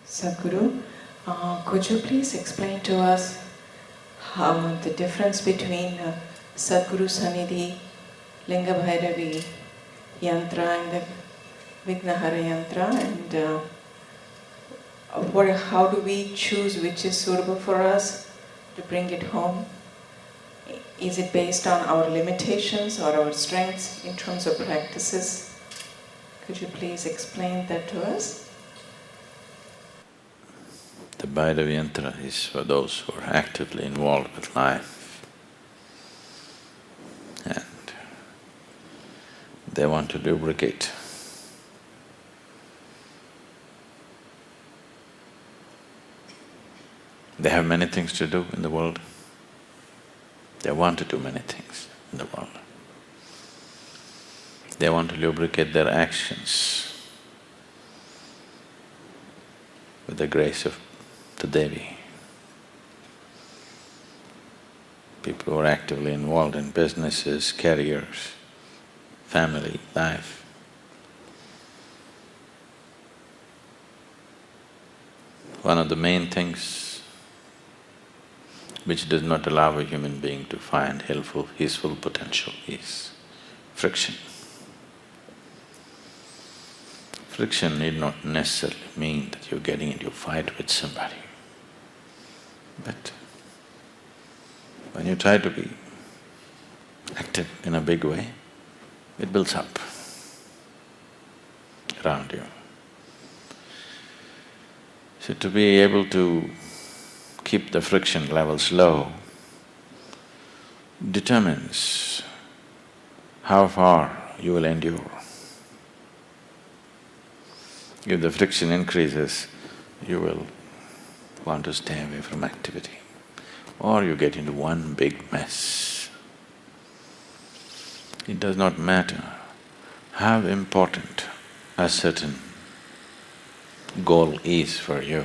Sadhguru, could you please explain to us how the difference between Sadhguru Sanidhi, Linga Bhairavi Yantra and the Vignahara Yantra, and how do we choose which is suitable for us to bring it home? Is it based on our limitations or our strengths in terms of practices? Could you please explain that to us? The Bhairavi Yantra is for those who are actively involved with life and they want to lubricate. They have many things to do in the world. They want to do many things in the world. They want to lubricate their actions with the grace of the Devi. People who are actively involved in businesses, careers, family, life. One of the main things which does not allow a human being to find his full potential is friction. Friction need not necessarily mean that you're getting into a fight with somebody. But when you try to be active in a big way, it builds up around you. So to be able to keep the friction levels low determines how far you will endure. If the friction increases, you will want to stay away from activity, or you get into one big mess. It does not matter how important a certain goal is for you.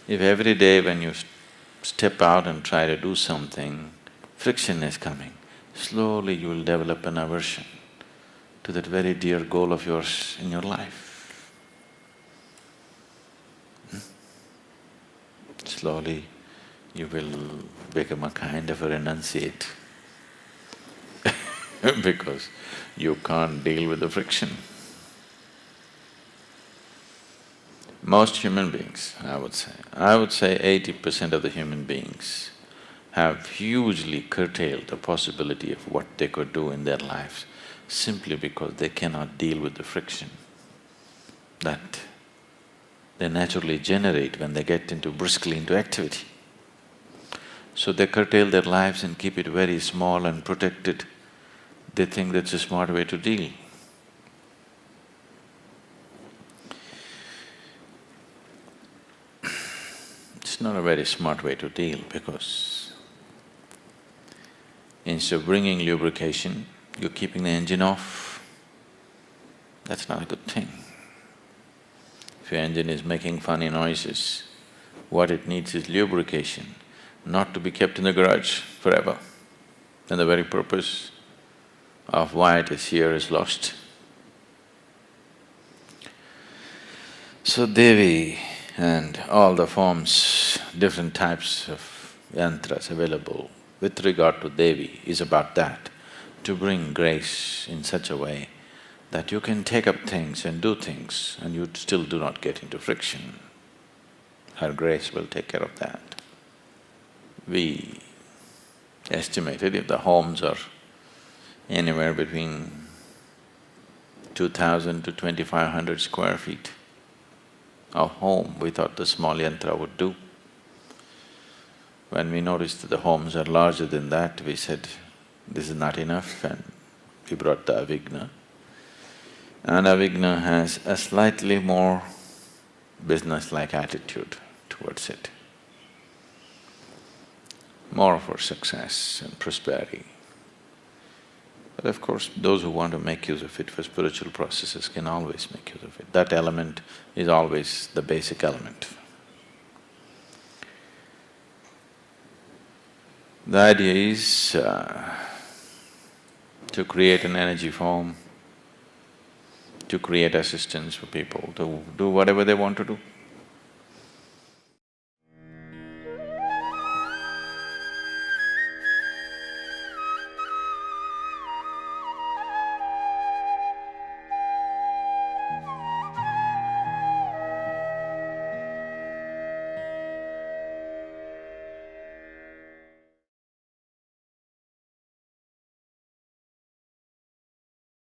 If every day when you step out and try to do something, friction is coming, slowly you will develop an aversion to that very dear goal of yours in your life. Slowly you will become a kind of a renunciate because you can't deal with the friction. Most human beings, I would say 80% of the human beings have hugely curtailed the possibility of what they could do in their lives simply because they cannot deal with the friction that they naturally generate when they get briskly into activity. So they curtail their lives and keep it very small and protected. They think that's a smart way to deal. It's not a very smart way to deal because instead of bringing lubrication, you're keeping the engine off. That's not a good thing. If your engine is making funny noises, what it needs is lubrication, not to be kept in the garage forever. Then the very purpose of why it is here is lost. So Devi and all the forms, different types of yantras available with regard to Devi is about that, to bring grace in such a way that you can take up things and do things and you still do not get into friction. Her grace will take care of that. We estimated if the homes are anywhere between 2,000 to 2,500 square feet of home, we thought the small yantra would do. When we noticed that the homes are larger than that, we said, this is not enough, and we brought the avigna. And avigna has a slightly more business-like attitude towards it, more for success and prosperity. But of course, those who want to make use of it for spiritual processes can always make use of it. That element is always the basic element. The idea is to create an energy form to create assistance for people to do whatever they want to do.